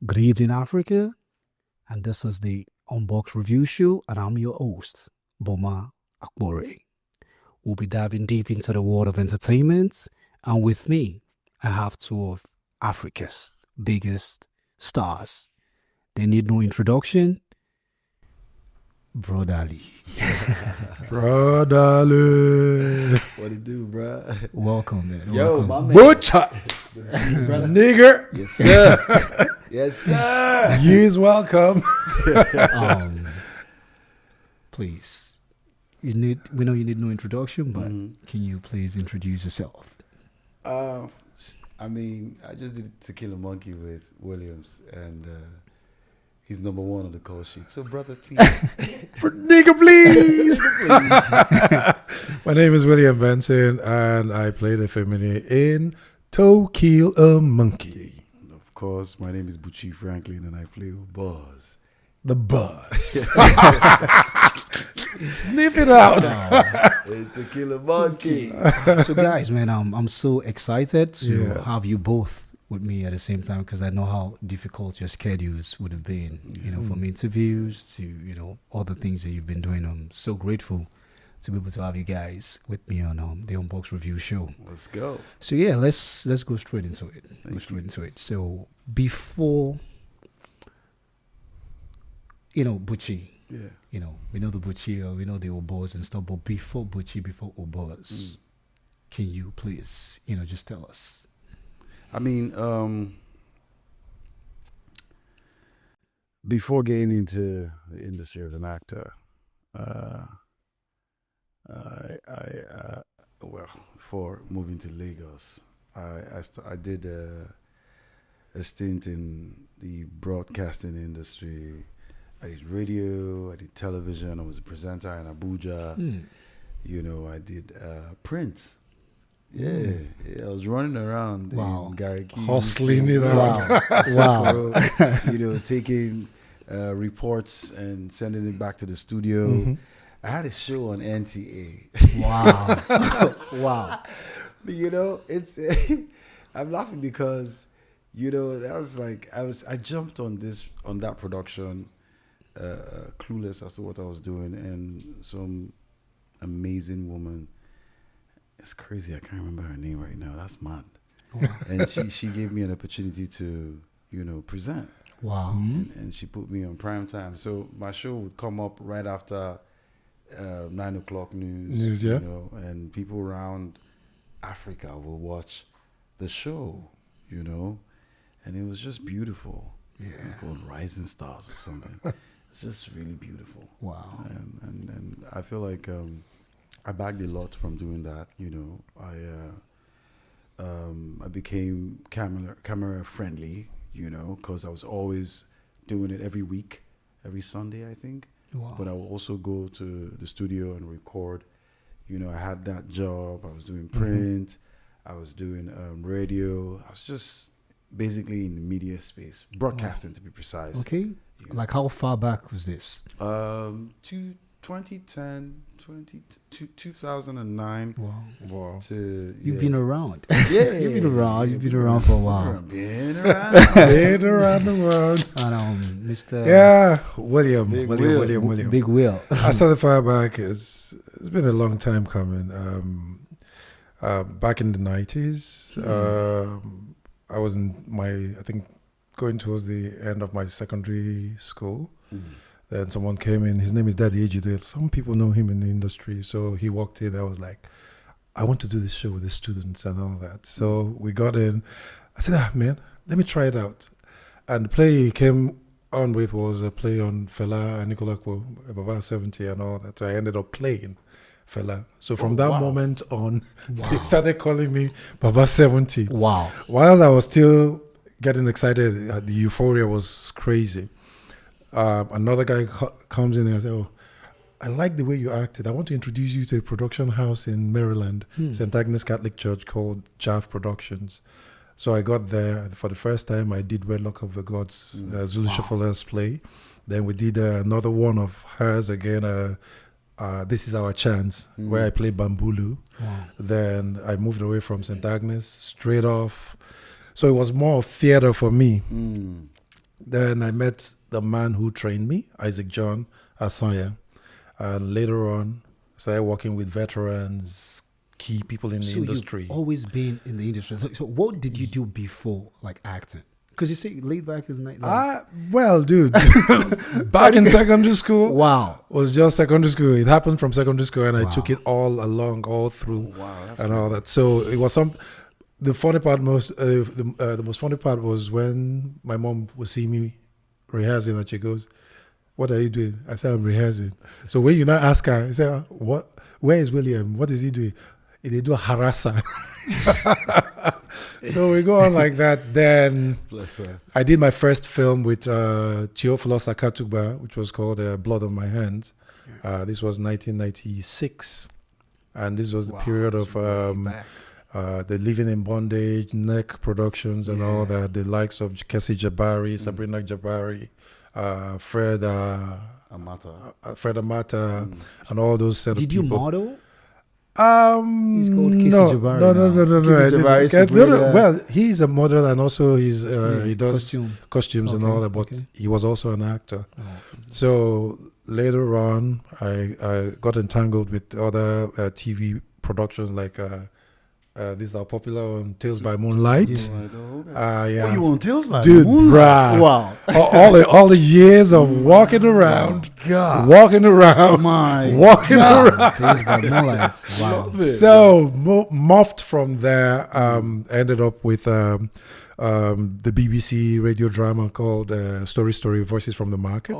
Good evening, Africa, and this is the Unbox Review Show, and I'm your host, Boma Akbore. We'll be diving deep into the world of entertainment, and with me, I have two of Africa's biggest stars. They need no introduction. Bro Dali. Brotherly. What it do, bro? Welcome, man. Yo, Welcome. my man. Buchi. Nigger. Yes, sir. Yes, sir. You is welcome. Please. We know you need no introduction, but can you please introduce yourself? I just did Tequila Monkey with Williams, and he's number one on the call sheet. So, brother, please. Nigger, please. My name is William Benson, and I play the Efemini in To Kill a Monkey. And of course, my name is Bucci Franklin, and I play Oboz. The buzz. Sniff it out. Tequila Monkey. So, guys, man, I'm so excited to Yeah. have you both with me at the same time, because I know how difficult your schedules would have been, from interviews to, all the things that you've been doing. I'm so grateful to be able to have you guys with me on the Unbox Review Show. Let's go. So yeah, let's go straight into it. So before, Buchi, Yeah. we know the Buchi, we know the Oboz and stuff, but before Buchi, before Oboz, can you please, just tell us? Before getting into the industry of an actor, before moving to Lagos, I did a stint in the broadcasting industry. I did radio, I did television, I was a presenter in Abuja. I did print. Yeah, I was running around in Gariki, Hustling it out. Wow. Taking reports and sending it back to the studio. I had a show on NTA. Wow. Wow. It's I'm laughing because that was like I jumped on that production clueless as to what I was doing, and some amazing woman, it's crazy, I can't remember her name right now, that's mad. Wow. And she gave me an opportunity to present. Wow. And she put me on prime time, so my show would come up right after 9 o'clock news, yeah. And people around Africa will watch the show, and it was just beautiful. Called Rising Stars or something. It's just really beautiful. Wow. And I feel like I bagged a lot from doing that. I became camera friendly, because I was always doing it every week, every Sunday, I think. Wow. But I would also go to the studio and record. I had that job. I was doing print. I was doing radio. I was just basically in the media space, broadcasting to be precise. Okay. Like how far back was this? 2010, 2009. Wow. You've been around. Yeah, You've been around. You've been around for a while. Been around. Been around the world. And Mr. Yeah, William. Big William. Big Will. I started far back. It's been a long time coming. Back in the 90s, I was going towards the end of my secondary school. Then someone came in. His name is Daddy Ejide. Some people know him in the industry. So he walked in. I was like, I want to do this show with the students and all that. So we got in. I said, man, let me try it out. And the play he came on with was a play on Fela and Nicolakwo, Baba 70 and all that. So I ended up playing Fela. So from that moment on, they started calling me Baba 70. Wow. While I was still getting excited, the euphoria was crazy. Another guy comes in and says, "Oh, I like the way you acted. I want to introduce you to a production house in Maryland, St. Agnes Catholic Church, called JAV Productions." So I got there. For the first time, I did Wedlock of the Gods, Zulu Shafala's play. Then we did another one of hers again, This Is Our Chance, where I played Bambulu. Wow. Then I moved away from St. Agnes straight off. So it was more of theater for me. Then I met the man who trained me, Isaac John Asanya. And later on, I started working with veterans, key people in the industry. You've always been in the industry. So what did you do before, like acting? Because you say laid back in the night. Well, dude, back in secondary school, Wow. was just secondary school. It happened from secondary school, and I Wow. took it all along, all through, Wow, and all that. So it was the funny part the most funny part was when my mom would see me rehearsing, and she goes, "What are you doing?" I said, "I'm rehearsing." So when you now ask her, I say, "What? Where is William? What is he doing?" They do a harassa. So we go on like that. Then Bless her. I did my first film with Theophilus Akatugba, which was called Blood on My Hands. This was 1996. And this was the period of the Living in Bondage, Neck Productions and all that. The likes of Kessie Jabari, Sabrina Jabari, Fred Amata, and all those set of Did people. you model? He's called Kessie Jabari No. Kessie Jabari, Sabrina. Well, he's a model and also he does costumes and Okay, all that, but okay. he was also an actor. Oh, So later on, I got entangled with other TV productions like these are popular on Tales by Moonlight. Oh, you on Tales by Dude, Moonlight? bruh. Wow. all the years of walking around, God. walking around, My walking around. Tales by Moonlight. Wow. So morphed from there, ended up with the BBC radio drama called Story Voices from the Market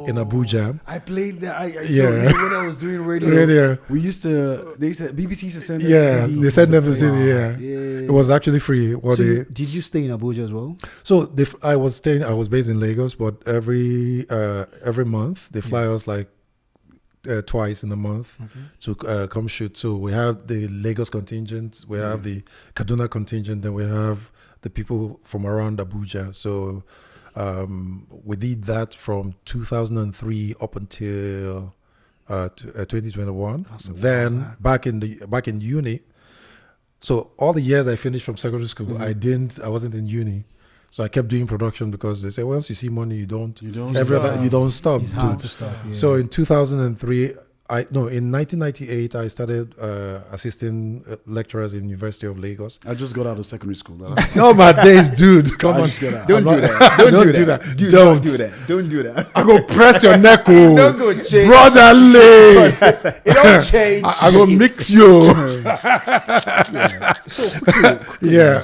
in Abuja. I played that. Yeah. So when I was doing radio, BBC used to send us CDs. They sent them a to CD. play. Yeah. It was actually free. So did you stay in Abuja as well? So I was based in Lagos, but every month they fly us like twice in a month to come shoot. So we have the Lagos contingent, we have the Kaduna contingent, then we have the people from around Abuja. So we did that from 2003 up until 2021. Then back in uni. So all the years I finished from secondary school, I wasn't in uni. So I kept doing production because they say once you see money, you don't stop. It's hard to stop. Yeah. So in 2003, in 1998, I started assisting lecturers in University of Lagos. I just got out of secondary school. Oh my days, dude! Come on, Don't do that. Don't do that. Dude, Don't do that. Don't do that. I go press your neck, oh, Don't go change. brotherly. It don't change. I go mix you. So quickly, Yeah.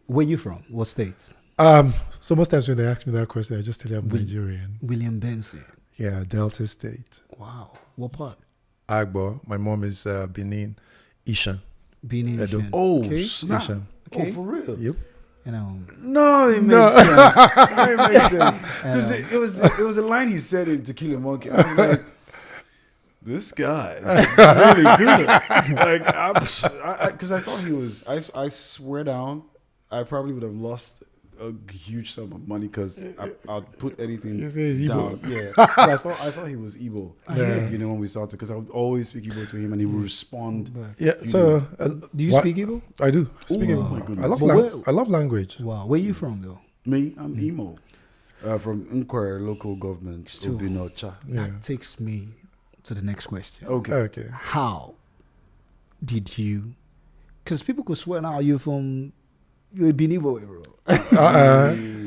Where you from? What states? So most times when they ask me that question, I just tell them I'm Nigerian. William Benson. Yeah, Delta State. Wow. What part? Agbo. My mom is Benin, Ishan. Benin. Edo. Ishan. Oh, Okay. snap. Ishan. Okay. Oh, for real? Yep. You know. No, it makes sense. It makes sense. Because it was a line he said in To Kill a Monkey. I was like, this guy is really good. Like, because I thought he was. I swear down, I probably would have lost a huge sum of money because I'll put anything You say he's down. Igbo. Yeah, so I thought he was Igbo. Yeah. You know, when we started, because I would always speak Igbo to him, and he would respond. Yeah. So Do you speak Igbo? I do. Speak Oh, Igbo. my goodness. I love language. Wow. Where you from though? Me, I'm Imo, from Nkwere local government, Obinocha. Yeah. That takes me to the next question. Okay. How did you? Because people could swear now you're a Benin boy, bro.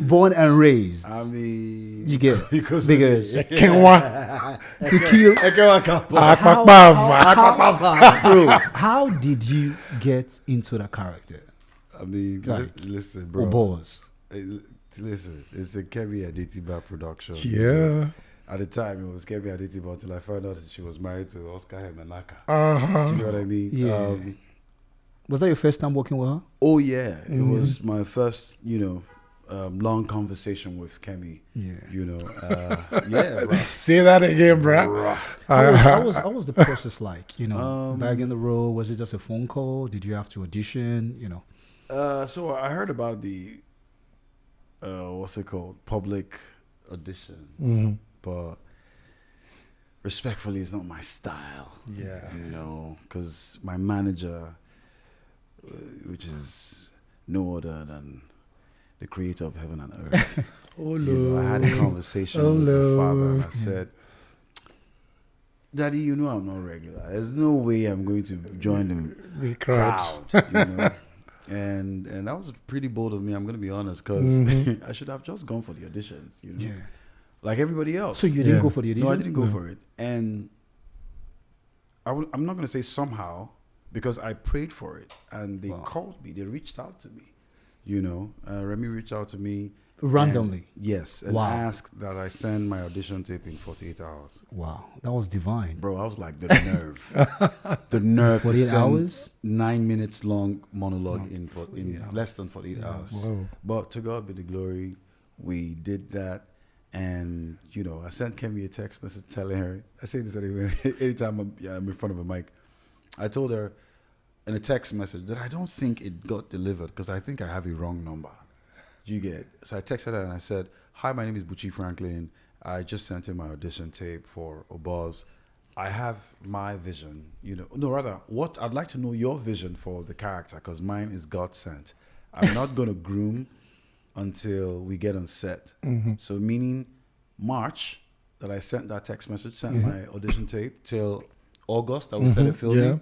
Born and raised. I mean, You get it. because Kenwa. To kill. Bro, how did you get into the character? I mean, Like, listen, bro. Oboz. Listen, it's a Kemi Adetiba production. Yeah. At the time, it was Kemi Adetiba until I found out that she was married to Oscar Hemenaka. Uh-huh. Do you know what I mean? Yeah. Was that your first time working with her? Oh yeah, it was my first, long conversation with Kemi. Yeah. Yeah, bro. Say that again, bro. How was the process like? Back in the role, was it just a phone call? Did you have to audition? So I heard about the what's it called, public auditions, but respectfully, it's not my style. Yeah. Because my manager, which is no other than the creator of heaven and earth. Oh, You know, I had a conversation Oh, with my Lord. father, and I said, Daddy, you know I'm not regular. There's no way I'm going to join The the crowd. crowd, you know. And that was pretty bold of me, I'm going to be honest, because Mm-hmm. I should have just gone for the auditions, you know, Yeah. like everybody else. So you didn't Yeah. go for the audition? No, I didn't go No. for it. And I'm not going to say somehow, because I prayed for it. And they Wow. called me. They reached out to me. You know, Remy reached out to me. Randomly? and- yes. And Wow. asked that I send my audition tape in 48 hours. Wow, that was divine. Bro, I was like, the nerve. The nerve to 48 send hours? 9 minutes long monologue No, in 48 hours. less than 48 hours. Whoa. But to God be the glory, we did that. And, you know, I sent Kemi a text message telling her, I say this anytime I'm in front of a mic. I told her in a text message that I don't think it got delivered because I think I have a wrong number. Do you get it? So I texted her and I said, hi, my name is Buchi Franklin. I just sent in my audition tape for Oboz. I have my vision, you know. No, rather, what I'd like to know your vision for the character because mine is God sent. I'm not going to groom until we get on set. Mm-hmm. So meaning March that I sent that text message, sent my audition tape till August that we started filming. Yeah.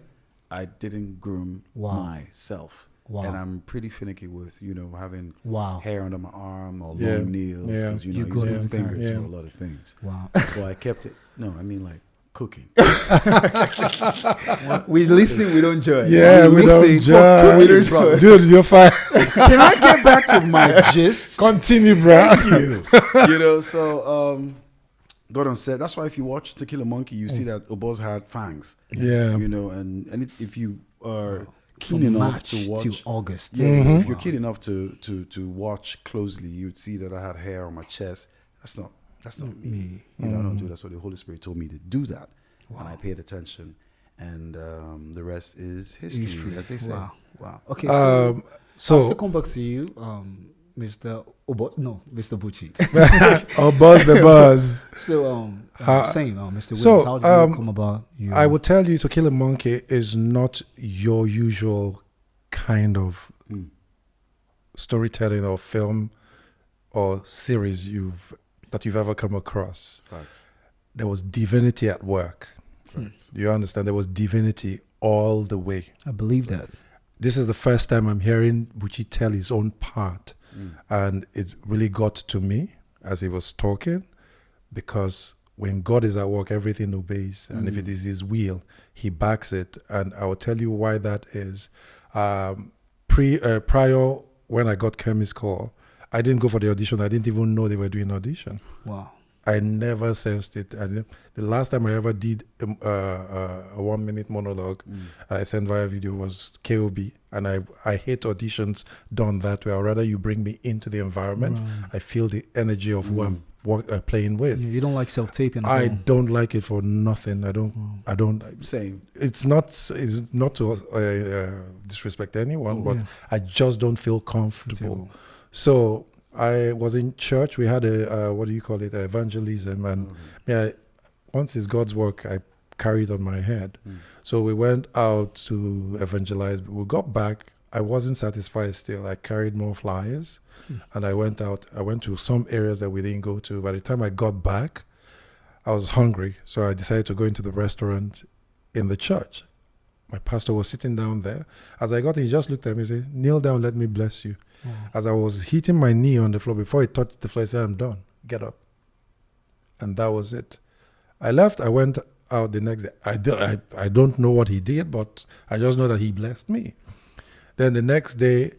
I didn't groom Wow. myself. Wow. And I'm pretty finicky with, you know, having Wow. hair under my arm or Yeah. long nails Yeah. because, you You know, go using to- fingers yeah. for a lot of things. Wow. So I kept it. No, I mean like cooking. We listen, we don't judge. Yeah, we don't judge. We don't judge. Dude, you're fine. Can I get back to my gist? Continue, bro. You know, so got on set. That's why if you watch To Kill a Monkey, you see that Oboz had fangs. Yeah. You know, and if you are keen From enough March to watch, to August. yeah, Mhm. if you're keen enough to watch closely, you'd see that I had hair on my chest. That's not me. You know, I don't do that. So the Holy Spirit told me to do that, and I paid attention, and the rest is history, as they say. Wow. Wow. Okay. So, So, I'll come back to you, Mr. Oboz. No, Mr. Buchi. oh, buzz the buzz. So, saying, Mr. Williams, so, how did you come about? You, I would tell you To Kill a Monkey is not your usual kind of storytelling or film or series that you've ever come across. Facts. There was divinity at work. Facts. You understand? There was divinity all the way. I believe that. This is the first time I'm hearing Buchi tell his own part. And it really got to me as he was talking, because when God is at work, everything obeys. And if it is his will, he backs it. And I will tell you why that is. Prior, when I got Kemi's call, I didn't go for the audition. I didn't even know they were doing audition. Wow. I never sensed it. And the last time I ever did a 1 minute monologue I sent via video was KOB. And I hate auditions done that way. I'd rather you bring me into the environment. Right. I feel the energy of who I'm playing with. Yeah, you don't like self-taping at I all. don't like it for nothing. I don't. Same. It's not to disrespect anyone, but yeah. I just don't feel comfortable. Comfortable. So I was in church. We had a what do you call it? Evangelism, and once it's God's work, I carried on my head. So we went out to evangelize. We got back. I wasn't satisfied still. I carried more flyers, and I went out. I went to some areas that we didn't go to. By the time I got back, I was hungry, so I decided to go into the restaurant in the church. My pastor was sitting down there. As I got in, he just looked at me and said, "Kneel down, let me bless you." As I was hitting my knee on the floor, before it touched the floor, I said, "I'm done. Get up." And that was it. I left. I went out the next day. I don't know what he did, but I just know that he blessed me. Then the next day,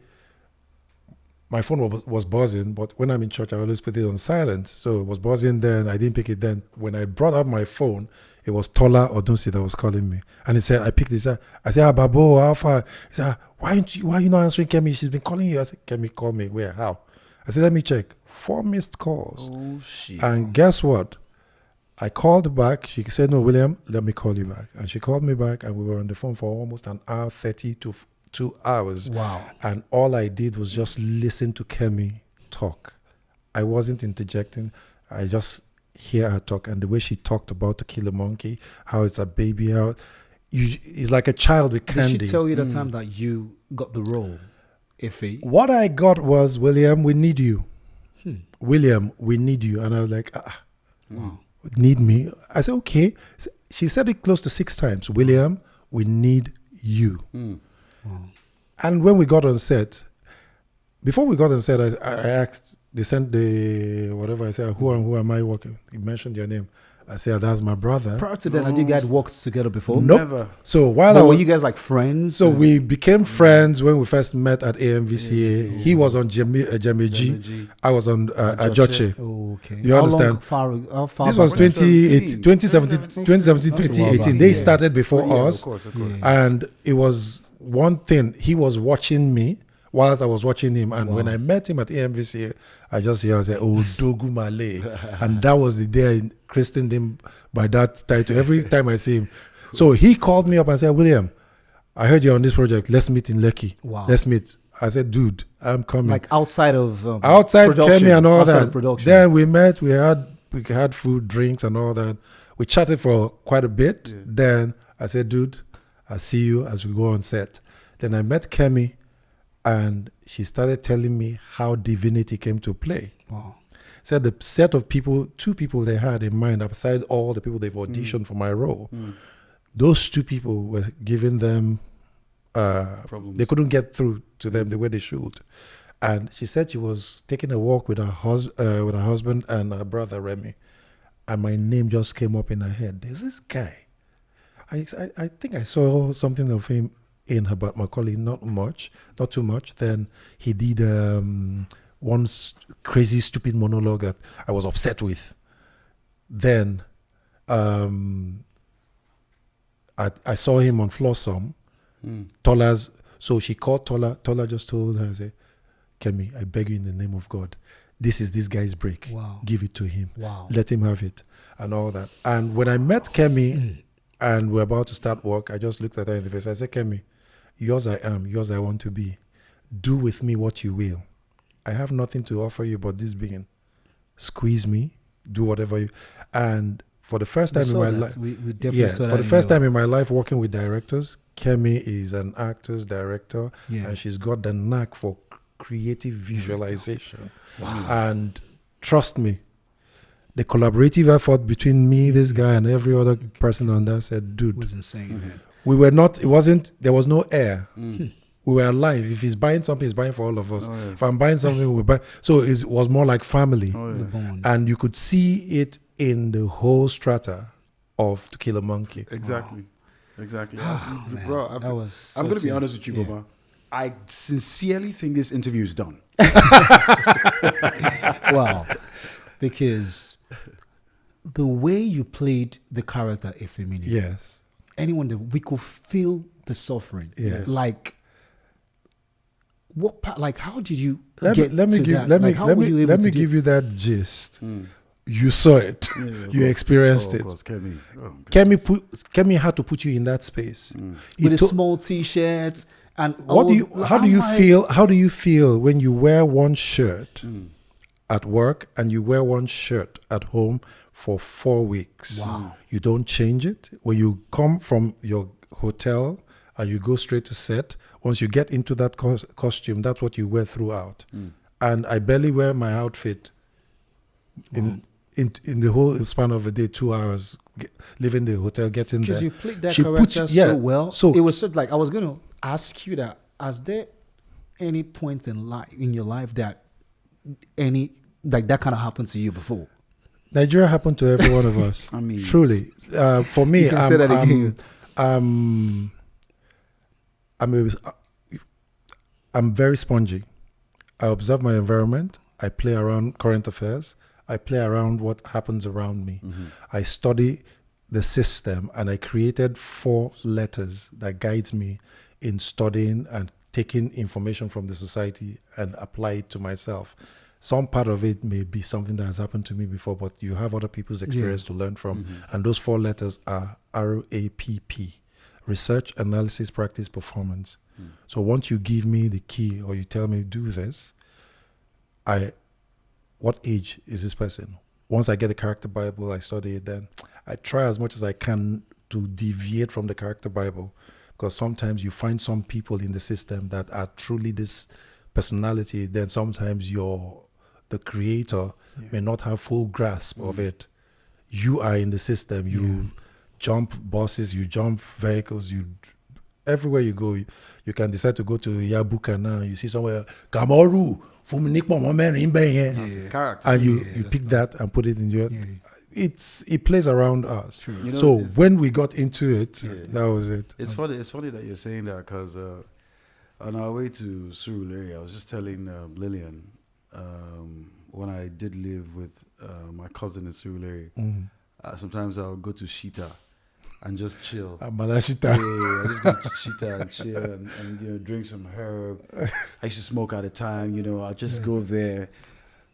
my phone was buzzing, but when I'm in church, I always put it on silent. So it was buzzing then. I didn't pick it then. When I brought up my phone, it was Tola Odunsi that was calling me. And he said, I picked this up. I said, Babo, how far? He said, why are you not answering Kemi? She's been calling you. I said, Kemi, call me. Where? How? I said, let me check. 4 missed calls. Oh, shit. And guess what? I called back. She said, no, William, let me call you back. And she called me back, and we were on the phone for almost an hour, 30 to 2 hours. Wow. And all I did was just listen to Kemi talk. I wasn't interjecting. I just hear her talk, and the way she talked about To Kill a Monkey, how it's a baby, how it's like a child with candy. Did she tell you the time that you got the role, Ife? What I got was, William, we need you. William, we need you. And I was like, need me? I said, okay. She said it close to 6 times. William, we need you. And when we got on set, before we got on set, I asked, they sent the whatever. I said, who am I working? He mentioned your name. I said, that's my brother. Prior to that, had you guys worked together before? Nope. Never. So while But were you guys like friends? so we became friends when we first met at AMVCA. He was on G. I was on Ajoche. Oh, okay. You understand? How far This was back? 2017, 2018. They started before us. Of course. And it was one thing. He was watching me whilst I was watching him. And when I met him at AMVCA, I just hear, I said, oh, Dogu Malay. And that was the day I christened him by that title every time I see him. So he called me up and said, William, I heard you're on this project. Let's meet in Lekki. Wow. Let's meet. I said, dude, I'm coming. Like outside of Outside production, Kemi and all outside that. of production. Then we met. We had food, drinks, and all that. We chatted for quite a bit. Yeah. Then I said, dude, I'll see you as we go on set. Then I met Kemi, and she started telling me how divinity came to play. Wow. Said the set of people, 2 people they had in mind, aside all the people they've auditioned for my role, those 2 people were giving them Problems. they couldn't get through to them the way they should. And she said she was taking a walk with her husband and her brother Remy, and my name just came up in her head. There's this guy. I think I saw something of him in Herbert Macaulay, not too much. Then he did one crazy, stupid monologue that I was upset with. Then I saw him on Flossom. Tola's. So she called Tola. Tola just told her, say, Kemi, I beg you in the name of God, this is this guy's break. Wow. Give it to him. Wow. Let him have it. And all that. And when I met Kemi and we're about to start work, I just looked at her in the face. I said, Kemi, yours I am, yours I want to be. Do with me what you will. I have nothing to offer you but this being. Squeeze me, do whatever you. And for the first time in my life, we definitely saw that for the in first your- time in my life working with directors, Kemi is an actor's director, and she's got the knack for creative visualization. Wow. And trust me, the collaborative effort between me, this guy, and every other person on that said, It dude, was insane, man. we were not, there was no air. We were alive. If he's buying something, he's buying for all of us. Oh, yeah. If I'm buying something, we buy. So it was more like family. Oh, The yeah. bond. And you could see it in the whole strata of To Kill a Monkey. Exactly. Exactly. Man, Bro, that was I'm going to be such a- honest with you, yeah. Baba. I sincerely think this interview is done. Wow. Because the way you played the character Efemini, Yes. anyone that we could feel the suffering. Yes. Like what part, like how did you Let get me to give that? let Like, me how let were me you able let to me do- give you that gist. You saw it. You experienced it. Of course, Kemi. Oh, Kemi had to put you in that space. He with the to- small t-shirts and What do you? How do you I'm like- feel? How do you feel when you wear one shirt at work and you wear one shirt at home for 4 weeks? Wow. You don't change it. When you come from your hotel and you go straight to set, once you get into that costume, that's what you wear throughout. And I barely wear my outfit in the whole span of a day, 2 hours, leaving the hotel, getting there. Because you played that She puts- character yeah, so well. so- it was sort of like I was going to ask you that. Has there any point in your life that any like that kind of happened to you before? Nigeria happened to every one of us. I mean- truly. For me, You can say that again. I'm very spongy. I observe my environment. I play around current affairs. I play around what happens around me. I study the system, and I created 4 letters that guides me in studying and taking information from the society and apply it to myself. Some part of it may be something that has happened to me before, but you have other people's experience to learn from. And those 4 letters are RAPP, Research, Analysis, Practice, Performance. So once you give me the key or you tell me do this, what age is this person? Once I get the character Bible, I study it, then I try as much as I can to deviate from the character Bible, because sometimes you find some people in the system that are truly this personality, then sometimes the creator may not have full grasp of it. You are in the system. You jump buses, you jump vehicles, everywhere you go, you can decide to go to Yabuka now. You see somewhere, Kamoru, Character. and you pick that and put it in your. It plays around us. True. You know, So when we got into it, that was it. It's funny. It's funny that you're saying that because on our way to Surulere, I was just telling Lillian when I did live with my cousin in Surulere. Sometimes I'll go to Shita and just chill. Malashita. Yeah, I just go to Shita and chill and drink some herb. I used to smoke at a time. I'll just go there,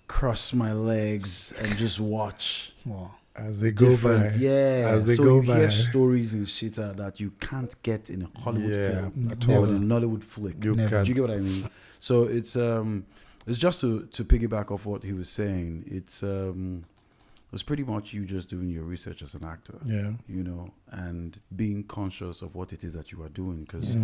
cross my legs, and just watch. Wow. As they go by. Yeah. As they so go you by. hear stories in Shita that you can't get in a Hollywood film at or all. in a Nollywood flick. You Never. can't. Do you get what I mean? So it's just to piggyback off what he was saying. It's pretty much you just doing your research as an actor. Yeah. And being conscious of what it is that you are doing, because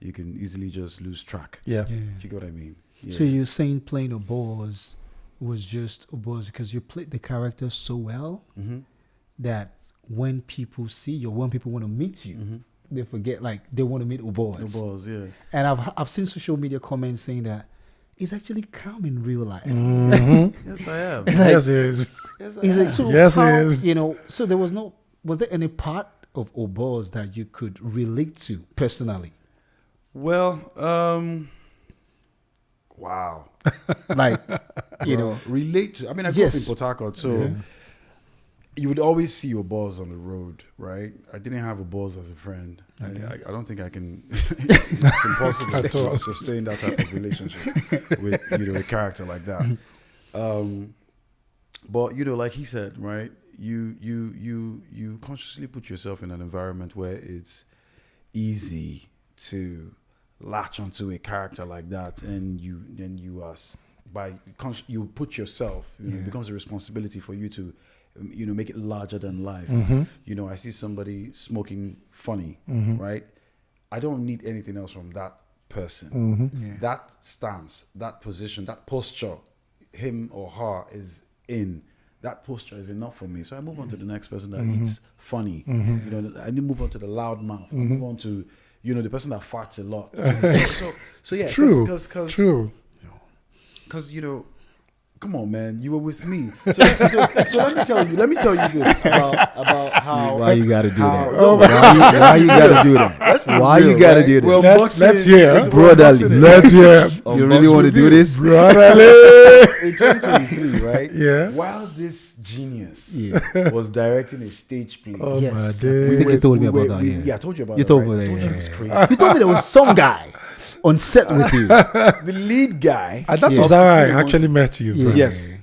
you can easily just lose track. Yeah. Do you get what I mean? Yeah. So you're saying playing Oboz was just Oboz because you played the character so well that when people see you, when people want to meet you, they forget, like, they want to meet Oboz. Oboz, yeah. And I've seen social media comments saying that he's actually calm in real life. Yes, I am. Yes, it is. Yes, I He's am. like, so Yes, how, he is. so was there any part of Oboz that you could relate to personally? Well, wow. Like, relate to. I mean, I grew up in Yes. Port Harcourt, so you would always see your boss on the road, right? I didn't have a boss as a friend. I don't think I can. It's impossible At all. to sustain that type of relationship with a character like that. But like he said, right? You consciously put yourself in an environment where it's easy to latch onto a character like that, and you put yourself. It becomes a responsibility for you to make it larger than life. I see somebody smoking funny, right? I don't need anything else from that person. That stance, that position, that posture, him or her is in. That posture is enough for me. So I move on to the next person that eats funny. I need to move on to the loud mouth. I move on to the person that farts a lot. So yeah, True. True. Because come on, man, you were with me. So let me tell you this about how. why you got to do that? Why you got to do that? Why you got to do that? Well, Let's hear. Brotherly. Let's hear. You really want to do this? Brotherly. in 2023, right? Yeah. While this genius was directing a stage play. Oh, Yes. my I days. think you told me about that. Yeah, I told you about You that. told right? me I told that, you yeah, it was yeah. crazy. You told me there was some guy on set with you The lead guy. And that Yeah. was how I actually met you. Bro. Yes.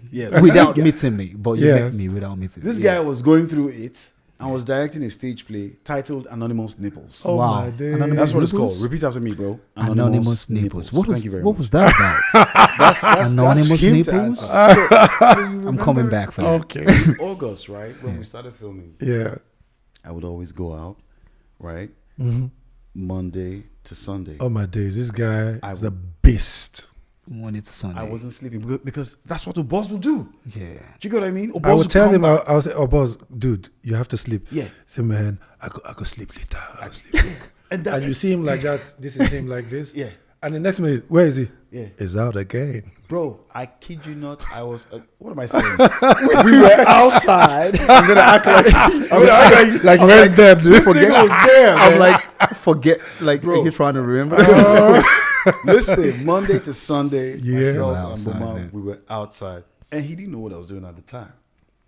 without meeting me, but you Yes. met me without meeting me. This guy was going through it and was directing a stage play titled Anonymous Nipples. Oh, Wow. my days. Anonymous That's what it's Nipples? called. Repeat after me, bro. Anonymous nipples. Thank you very What much. was that about? That's Anonymous hint nipples? answer. So you I'm remember coming back for that. Okay. in August, right? When we started filming, Yeah. I would always go out, right? Monday to Sunday. Oh, my days. This guy I is a beast. Monday to Sunday. I wasn't sleeping because that's what the boss will do. Yeah. Do you get what I mean? I would tell him, I would say, oh, boss, dude, you have to sleep. Yeah. Say, man, I could sleep later. I'll sleep. And And you see him like that. This is him like this. Yeah. And the next minute, where is he? Yeah. He's out again. Bro, I kid you not. I was. What am I saying? we were outside. I'm gonna act Like right there, dude. Forget was there. I'm man. like, forget, like, Bro. you're trying to remember. Listen, Monday to Sunday, Yeah. myself We're and outside, Boma, man. we were outside, and he didn't know what I was doing at the time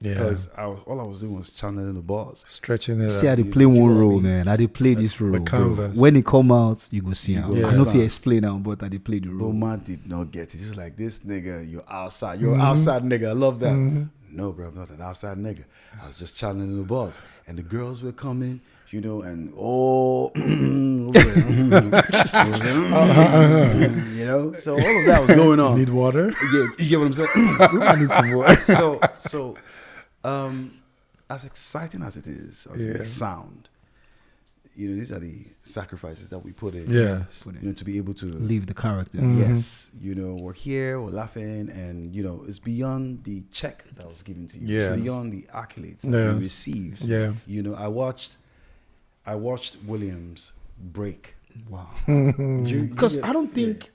Yeah. because all I was doing was channeling the boss. Stretching it See, I out. did play you know one what I role, mean? man. I did play this role. the bro. canvas. When it come out, you go see him. go I don't know if understand. you explain now, but I did play the role. Boma did not get it. He was like, "This nigga, you're outside. You're an outside nigga. I love that." No, bro, I'm not an outside nigga. I was just channeling the boss, and the girls were coming. And so all of that was going on. Need water? Yeah, you get what I'm saying? I need some more. So, as exciting as it is, as it may sound, these are the sacrifices that we put in. Yes. To be able to Leave the character. Yes, we're here, we're laughing, and it's beyond the check that was given to you. Yes. It's beyond the accolades that you received. Yeah. I watched Williams break. Wow. Because I don't think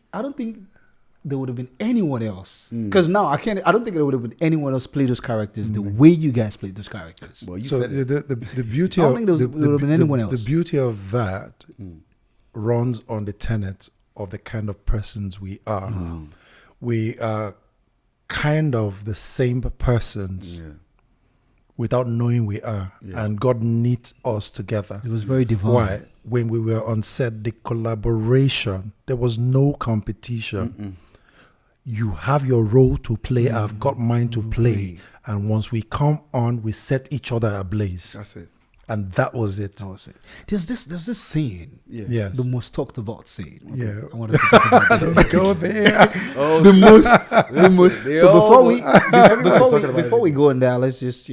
there would have been anyone else. Because now I don't think there would have been anyone else play those characters the way you guys played those characters. Well, you So said it. the beauty I of don't think there would have been anyone else. The beauty of that runs on the tenet of the kind of persons we are. We are kind of the same persons without knowing we are, and God knit us together. It was very divine. Why? When we were on set, the collaboration, there was no competition. You have your role to play, I've got mine to play. And once we come on, we set each other ablaze. That's it. And that was it. That was it. There's this scene. Yes. The most talked about scene. Yeah. I wanted to talk about that. Go there. the most. So before we go on there, let's just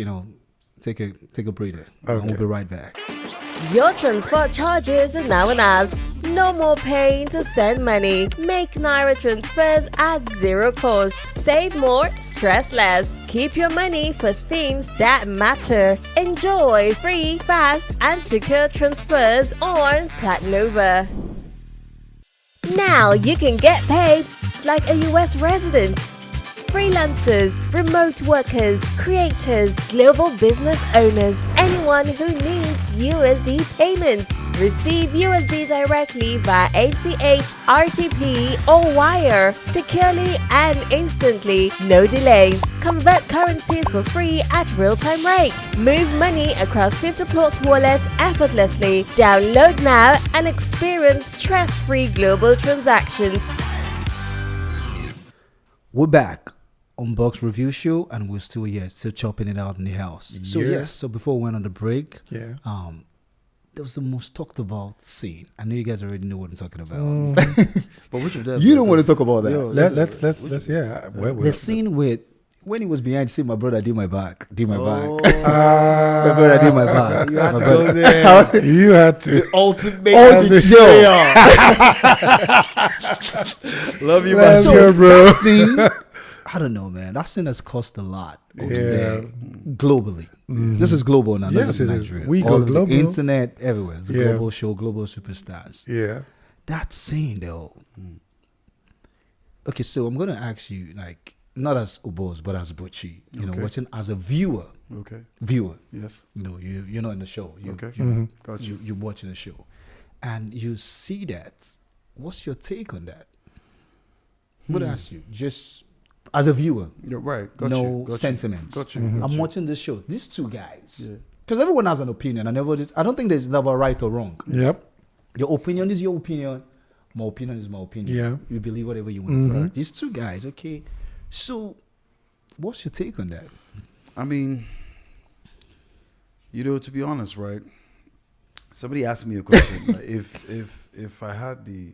take a breather. And we'll be right back. Your transport charges are now on us. No more paying to send money. Make Naira transfers at zero cost. Save more, stress less. Keep your money for things that matter. Enjoy free, fast, and secure transfers on Platnova. Now you can get paid like a US resident. Freelancers, remote workers, creators, global business owners, anyone who needs USD payments. Receive USD directly via ACH, RTP, or wire, securely and instantly, no delays. Convert currencies for free at real-time rates. Move money across 50 Plots wallets effortlessly. Download now and experience stress-free global transactions. We're back. Unbox Review Show, and we're still here, still chopping it out in the house. So Yeah. so before we went on the break, Yeah. there was the most talked about scene. I know you guys already know what I'm talking about. But which of them? You don't want to talk about that. Let's The scene with when he was behind, see my brother did my back. Oh. My brother did my back. You had My to brother- go there. You had to. Ultimate. Love you, Man, so bro. that scene, I don't know, man. That scene has cost a lot globally. This is global now. Not Yes, just it is. Nigeria. We All go over the global. internet, everywhere. It's a Yeah. global show, global superstars. Yeah. That scene, though. Okay, so I'm going to ask you, like, not as Oboz, but as Buchi. You know, Okay. watching as a viewer. Okay. Viewer. Yes. You know, you're not in the show. Okay. Got you. You're watching the show. And you see that. What's your take on that? I'm going to ask you, just as a viewer. You're right. Got No you. Got sentiments. You. Got you. I'm watching this show. These two guys. Yeah. Because everyone has an opinion. I don't think there's never right or wrong. Yep. Your opinion is your opinion. My opinion is my opinion. Yeah. You believe whatever you want. But these two guys, okay. So, what's your take on that? I mean, to be honest, right? Somebody asked me a question. Like, if I had the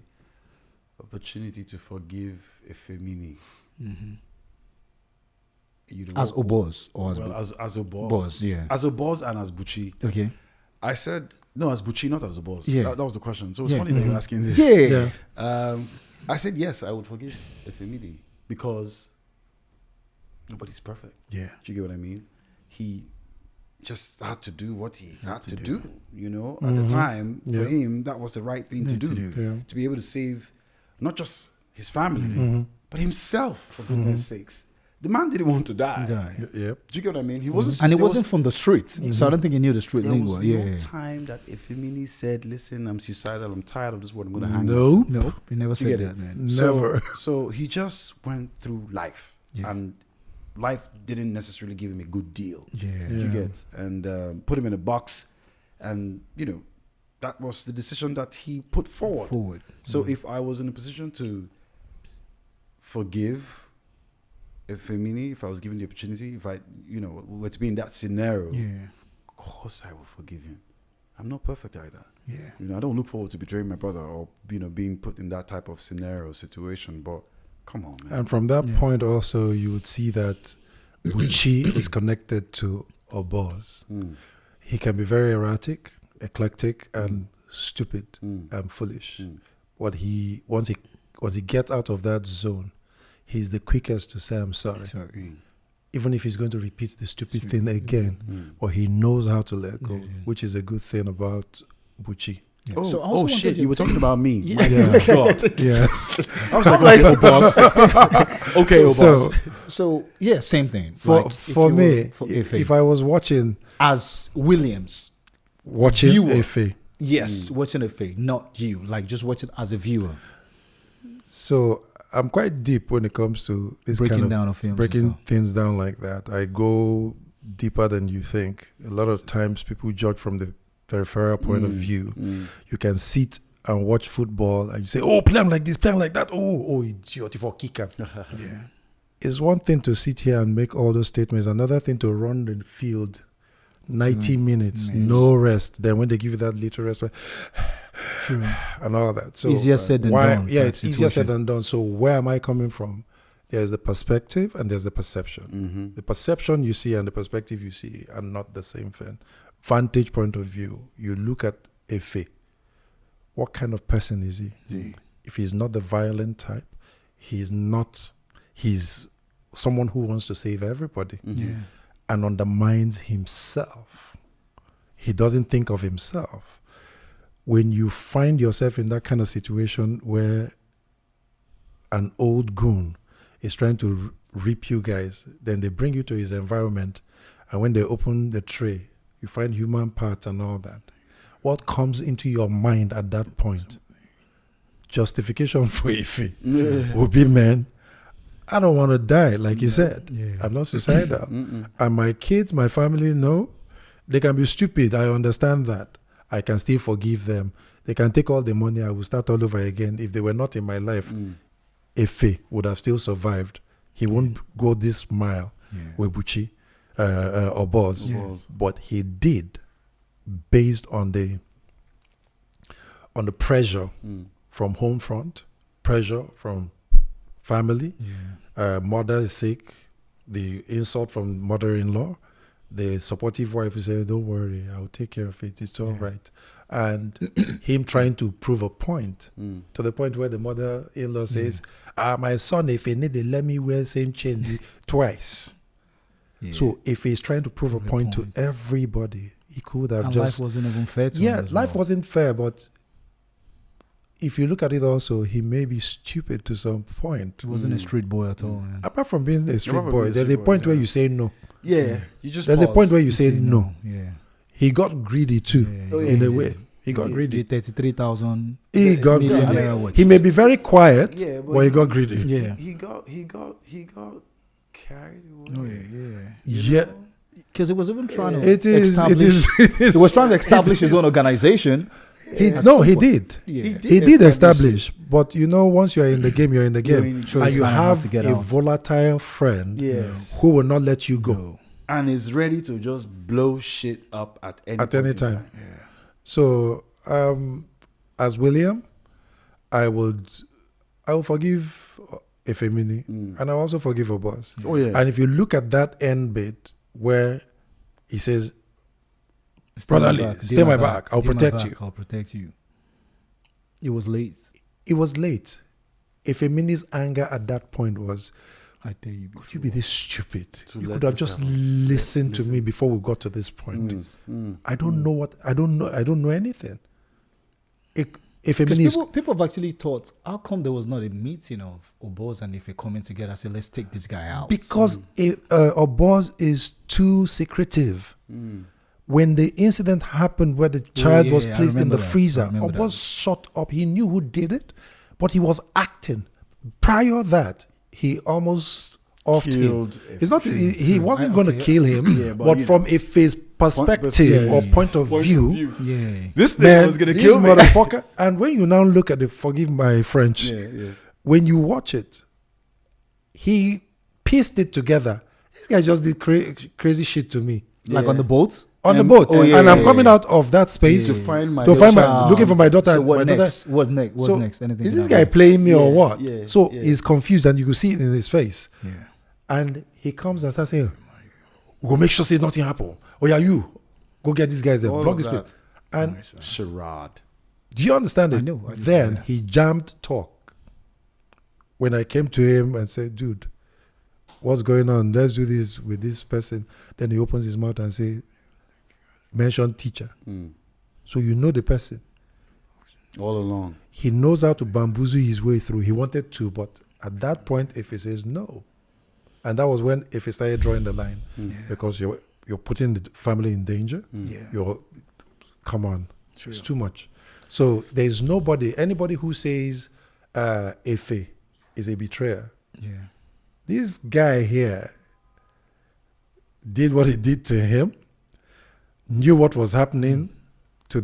opportunity to forgive Efemini, As Oboz or as well, as Oboz, Oboz, yeah. as Oboz and as Buchi, Okay. I said no, as Buchi, not as Oboz. Yeah. That was the question. So it's Yeah. funny that you're asking this. Yeah. Yeah. I said yes, I would forgive Efemini because nobody's perfect. Yeah. Do you get what I mean? He just had to do what he had to do. At the time, for him, that was the right thing to do. Yeah. To be able to save not just his family, but himself, for goodness sakes. The man didn't want to die. Yep. Do you get what I mean? He wasn't, And it there wasn't from the streets. So I don't think he knew the street There lingo. was Yeah. no time that Efemini said, "Listen, I'm suicidal. I'm tired of this world. I'm going to hang No. myself." No, he never You said get that, it? man. Never. So he just went through life, Yeah. and life didn't necessarily give him a good deal. Yeah. You Yeah. get, and put him in a box, and that was the decision that he put forward. So if I was in a position to forgive Efemini, if I was given the opportunity, if I were to be in that scenario, Yeah. of course I would forgive him. I'm not perfect either. Yeah. I don't look forward to betraying my brother or being put in that type of scenario situation. But come on, man. And from that Yeah. point also, you would see that Buchi is connected to Oboz. He can be very erratic, eclectic, and stupid and foolish. But once he gets out of that zone, he's the quickest to say I'm sorry. Even if he's going to repeat the stupid thing again, but he knows how to let go, which is a good thing about Buchi. Yeah. Oh, So I also shit! wanted You were talking about me. Yeah. My God. Yeah. I was like, okay, Oboz. Okay, Oboz. So yeah, same thing. For Like, if for you me, were- for Efe, if I was watching as Williams, watching Viewer. Efe, yes, watching Efe, not you, like just watching as a viewer, so I'm quite deep when it comes to this breaking kind of down of films, and breaking stuff. things down like that. I go deeper than you think. A lot of times people judge from the peripheral point of view. You can sit and watch football and you say, oh, play him like this, play him like that. Oh, idiot, for kicker. Yeah. It's one thing to sit here and make all those statements. Another thing to run the field 90 minutes, no rest. Then when they give you that little rest, True. and all that. So Easier said than why, done. Yeah, that it's easier said situation. than done. So where am I coming from? There's the perspective and there's the perception. The perception you see and the perspective you see are not the same thing. Vantage point of view, you look at Efe. What kind of person is he? If he's not the violent type, he's someone who wants to save everybody and undermines himself. He doesn't think of himself. When you find yourself in that kind of situation where an old goon is trying to rip you guys, then they bring you to his environment, and when they open the tray, you find human parts and all that. What comes into your mind at that point? Justification for Efe will be, man, I don't want to die, like you said. I'm not suicidal. And my kids, my family, no. They can be stupid. I understand that. I can still forgive them. They can take all the money. I will start all over again. If they were not in my life, Efe would have still survived. He won't go this mile with Buchi or Oboz. But he did, based on the pressure from home front, pressure from family. Mother is sick, the insult from mother-in-law, the supportive wife who said, don't worry, I'll take care of it, it's all right. And him trying to prove a point, to the point where the mother-in-law says, my son, if he need to let me wear same chain twice. So if he's trying to prove a point to everybody, he could have And just... life wasn't even fair to him. as life well. wasn't fair, but if you look at it also, he may be stupid to some point. He wasn't a street boy at all. Man. Apart from being a street Apart from boy, being a there's a street boy, point where you say no. Yeah, you just There's a pause. point where you You say no. Yeah. He got greedy too, Yeah, in he a did. way. He got greedy. 33,000. He got million greedy. naira watch. He may be very quiet, Yeah, but he got greedy. Yeah. He got carried away. Oh yeah. Yeah, Because he was even trying to it is. establish. It is. He was trying to establish his own organization. He At no, some he point. did. Yeah. He did establish, but once you're in the game, you're in the You're game, in- So and he's you gonna have have to get a out. volatile friend Yes. who will not let you go. No. And is ready to just blow shit up at any At point any in time. So, as William, I will forgive Efemini, and I also forgive Oboz. Oh yeah. And if you look at that end bit where he says, Brotherly, stay my back, I'll protect you. I'll protect you. It was late. It was late. Efemini's anger at that point was, I tell you. could you be this stupid? To You let could have this just happen. listened to me before we got to this point. I don't know I don't know anything. Because Efemini is people have actually thought, how come there was not a meeting of Oboz and Efe coming together and say, let's take this guy out? because Oboz is too secretive. When the incident happened where the child was I placed in remember the that. I freezer, remember Oboz shut up. He knew who did it, but he was acting. Prior that, he almost offed him. Killed It's not he wasn't going to okay. kill him, Yeah, but but you from Efe's perspective or point of view, Yeah. This thing man, was gonna this kill me. motherfucker. And when you now look at forgive my French, Yeah. when you watch it, he pieced it together. This guy just did crazy shit to me Like on the boat? on the boat, oh, yeah, and I'm yeah, coming yeah. out of that space To find my child. looking for my daughter. So what my next? daughter. What next? What's So, next? Anything? Is in this that guy way? playing me or Yeah, what? yeah, So yeah. he's confused, and you can see it in his face. Yeah. And he comes and starts saying, "We'll make sure say nothing happen. Oh yeah, you go get these guys there, All block of this that. place." And Charade. Do you understand it? I know. Then Yeah. he jammed talk. When I came to him and said, dude, what's going on? Let's do this with this person. Then he opens his mouth and say, mention teacher. So you know the person. All along. He knows how to bamboozle his way through. He wanted to, but at that point, if he says no, and that was when if he started drawing the line, because you're putting the family in danger. You're, come on, it's too much. So there's anybody who says Efe is a betrayer. Yeah. This guy here did what he did to him, knew what was happening to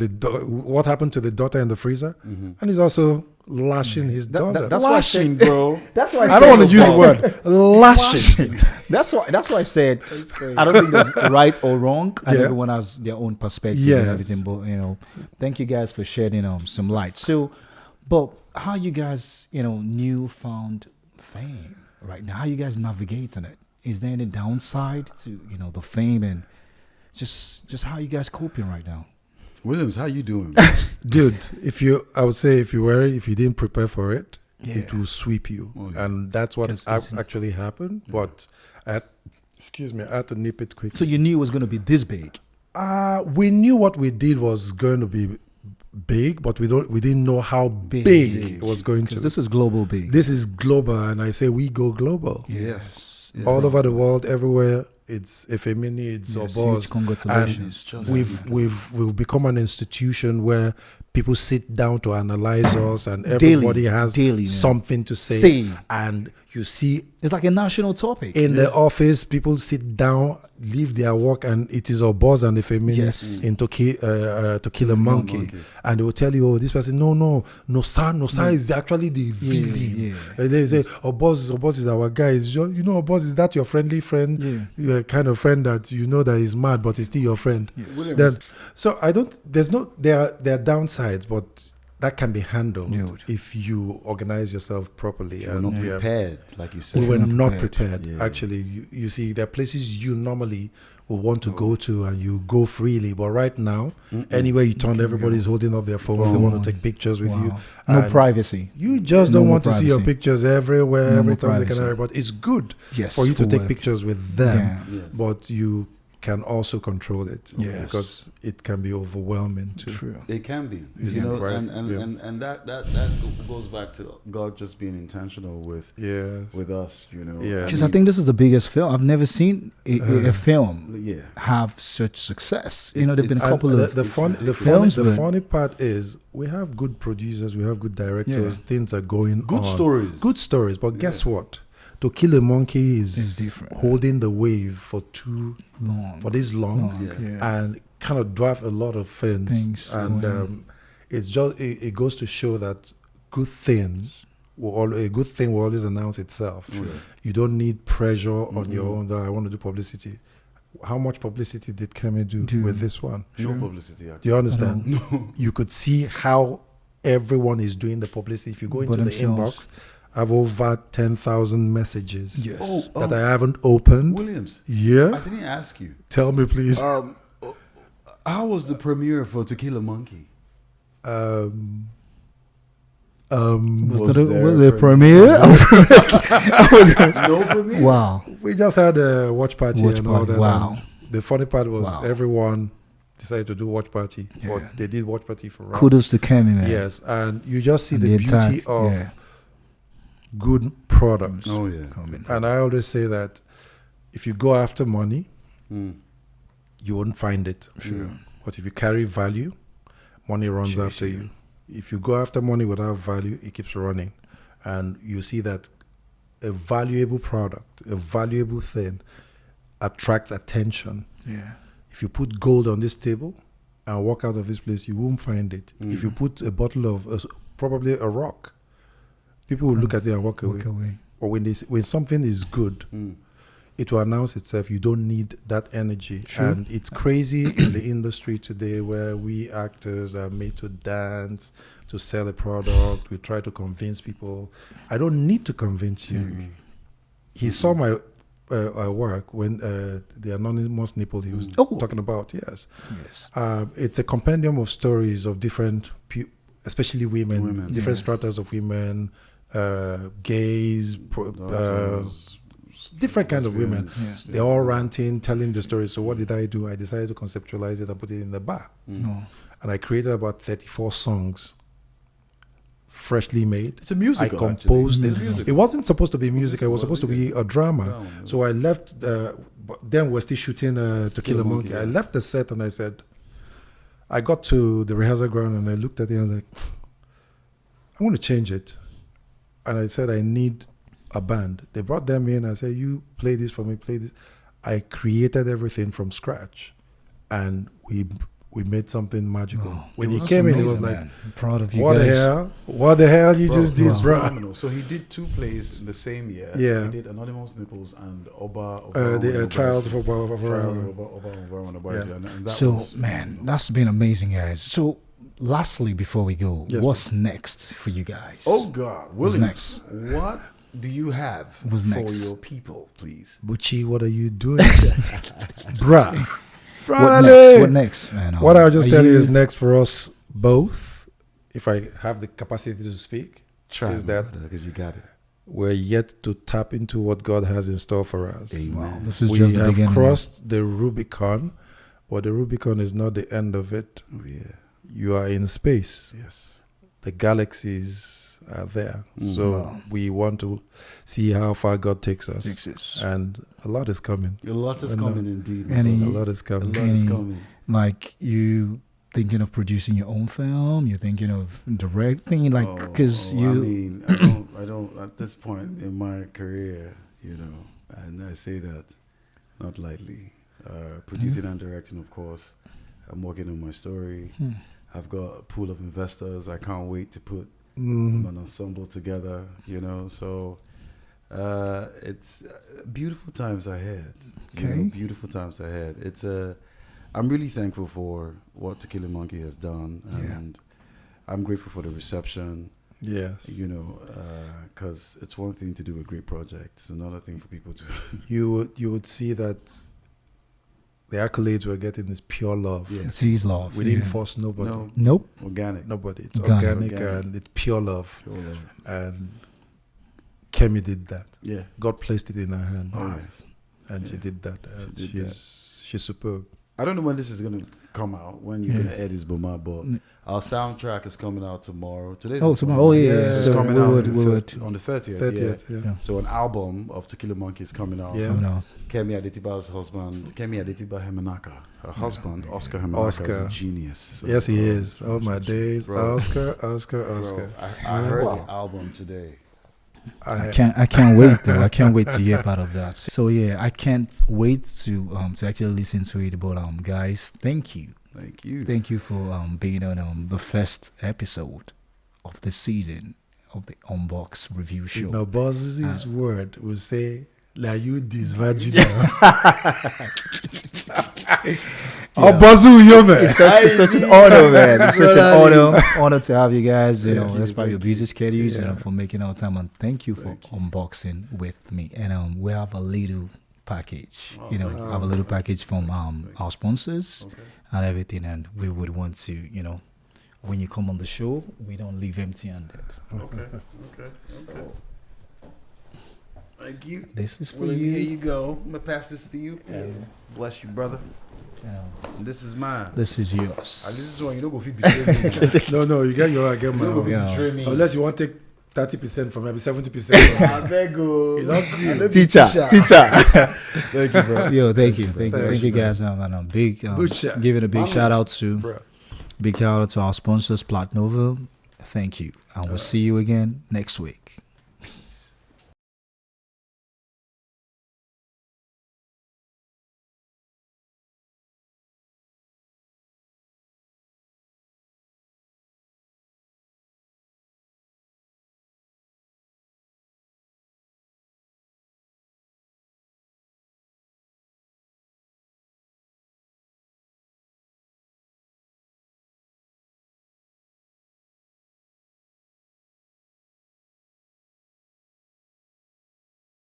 what happened to the daughter in the freezer, and he's also lashing his daughter. That's Lashing, bro. That's why I don't want to use the word lashing. That's why I said I don't think there's right or wrong, and Yeah. everyone has their own perspective Yes. and everything. But thank you guys for shedding some light. So, but how you guys newfound fame right now? How you guys navigating it? Is there any downside to the fame, and just how you guys coping right now? Williams, how you doing? Dude, I would say if you didn't prepare for it, it will sweep you. Oh, yeah. And that's what It's- actually happened. But I had to nip it quick. So you knew it was going to be this big. We knew what we did was going to be big, but we didn't know how big it was going to. Because this is global big. This is global, and I say we go global. Yes. Yeah. All over the world, everywhere. It's Efemini, it's Yes, Oboz. huge congratulations. And we've become an institution where people sit down to analyze us, and everybody has daily, something to say. Say. And you see It's like a national topic. in the office, people sit down, leave their work, and it is Oboz and Efemini Yes. to kill a monkey. And they will tell you, oh, this person, no, sir is actually the villain. yeah. And they say, Oboz is our guy. Oboz, is that your friendly friend? Yeah. You're a kind of friend that you know that is mad, but he's still your friend. Williams. Then, so there are downsides, but that can be handled Dude. if you organize yourself properly. We're not prepared, like you said. We were not not prepared. prepared. Yeah. Actually, you see, there are places you normally will want to go to, and you go freely. But right now, anywhere you turn, everybody's holding up their phones. They want to take pictures with you. No And privacy. You just No don't more want to see your privacy. pictures everywhere, No every more time they privacy. can. But it's good Yes, for you to for take work. pictures with them. Yeah. Yes. But you can also control it, Yes. because it can be overwhelming too. True. It can be, It's right, and that goes back to God just being intentional with us, Yeah. Because I think this is the biggest film. I've never seen a film yeah. have such success. There've been a it's- couple And of the films, but- funny part is we have good producers, we have good directors. Yeah. Things are going Good on. stories. Good stories. But guess what? To Kill a Monkey It's is different. holding the wave for this long, Yeah. and kind of drive a lot of things. And going. it's just it goes to show that a good thing will always announce itself. You don't need pressure on your own that I want to do publicity. How much publicity did Kemi do with this one? No publicity. Do you understand? No. You could see how everyone is doing the publicity. If you go into the inbox, I have over 10,000 messages Yes. that I haven't opened. Williams. Yeah. I didn't ask you. Tell me, please. How was the premiere for To Kill a Monkey? Was Was that there the a premiere? No premiere. Wow. We just had a watch party and all party, that. wow. And the funny part was Wow. everyone decided to do watch party, Yeah. but they did watch party for us. Kudos to Kemi, man. Yes, and you just see And the entire- beauty of yeah. good products. Oh yeah. And I always say that if you go after money, Mm. you won't find it. Sure. But if you carry value, money runs after you. If you go after money without value, it keeps running. And you see that a valuable product, a valuable thing, attracts attention. Yeah. If you put gold on this table and walk out of this place, you won't find it. If you put a bottle of probably a rock, people will look at it and walk away. Or when something is good, it will announce itself. You don't need that energy. Sure. And it's crazy in the industry today where we actors are made to dance, to sell a product. We try to convince people. I don't need to convince you. He saw my work when the anonymous nipple he was talking about. Yes. Yes. It's a compendium of stories of different especially women, different stratas of women, gays, different kind of women. Yes. They're all ranting, telling the story. So what did I do? I decided to conceptualize it and put it in the bar. No. And I created about 34 songs, freshly made. It's a musical. I composed actually. it. It wasn't supposed to be music. It was supposed to be a drama. So I left. Then we're still shooting To Kill a Monkey. I left the set and I said, I got to the rehearsal ground and I looked at it and I was like, I want to change it. And I said, I need a band. They brought them in. I said, you play this for me, play this. I created everything from scratch. And we made something magical. Wow. When he came in, it was like, man. I'm proud of you what guys. the hell? What the hell you just did, It's bro? phenomenal. So he did 2 plays in the same year. Yeah. He did Anonymous Nipples and Oba. The Trials of Trials Oba. of Oba Yeah. and that So, was, man, that's been amazing, guys. So, lastly, before we go, Yes, what's next for you guys? Oh God, William, next? what do you have What's for next? your people, please? Buchi, what are you doing? Bruh. What next? What next, man? What I'll just Are tell you is next for us both, if I have the capacity to speak, is that because you got it. we're yet to tap into what God has in store for us. Amen. This is We just the have beginning. crossed the Rubicon, but the Rubicon is not the end of it. Oh yeah. You are in space. Yes. The galaxies are there. Mm. So Wow. we want to see how far God takes us. Texas. And a lot is coming. A lot is I know. coming indeed. my Any- A brother. lot is A coming. lot is Any- coming. Like, you thinking of producing your own film? You're thinking of directing? Like, because I mean, I don't. At this point in my career, you know, and I say that not lightly. Producing and directing, of course. I'm working on my story. I've got a pool of investors. I can't wait to put Mhm. an ensemble together. You know, so it's beautiful times ahead. You know, Okay. beautiful times ahead. I'm really thankful for what To Kill a Monkey has done, and I'm grateful for the reception. Yes. You know, because it's one thing to do a great project; it's another thing for people to. You would see that the accolades we're getting is pure love. Yeah. it's his love. We didn't yeah. force nobody. No, Nope. organic. Nobody. It's Organic. organic and it's pure love. Pure love. And Kemi did that. Yeah. God placed it in her hand. Oh, yeah. And she Yeah. did that. And She did she's superb. I don't know when this is gonna come out. When you're Yeah. gonna edit this, Boma, but our soundtrack is coming out tomorrow. Today's Oh, the tomorrow. Oh, yeah. Yeah, so it's coming we out would, on we the would. on the 30th. 30th. Yeah. Yeah. So an album of To Kill a Monkey is coming out. Yeah. Oh, no. Kemi Adetiba's husband, Kemi Adetiba Hemanaka, her husband, Oscar Hemanaka, Oscar. is a genius. So, Yes, he is. Oh my days. Bro. Oscar. Bro, I heard the album today. I can't wait though. I can't wait to hear part of that. So yeah, I can't wait to actually listen to it. But guys, thank you Thank you. for being on the first episode of the season of the Unbox Review Show. You know, Buzz's word will say, "La you this virgin." Oh, Buzzu, you man. It's such an honor, man. It's such an honor to have you guys. You know, despite your busy schedules, and for making our time. And thank you for unboxing with me. And we have a little package. You know, have a little package from our sponsors and everything. And we would want to, you know, when you come on the show, we don't leave empty-handed. Okay. Thank you. This is for William, here you. you go. I'm gonna pass this to you. And bless you, brother. And this is mine. This is And yours. this is one you don't go fit betray me. No, you get your, I get You don't go my. fit Yeah. betray me. Unless you want to take 30% from maybe 70%. I beg you. You don't agree. I don't be Teacher. Thank you, bro. Yo, thank you Thanks, you guys. And a big, Buchi. giving a big shout out to Bro. big shout out to our sponsors, Plot Nova. Thank you, and we'll see you again next week.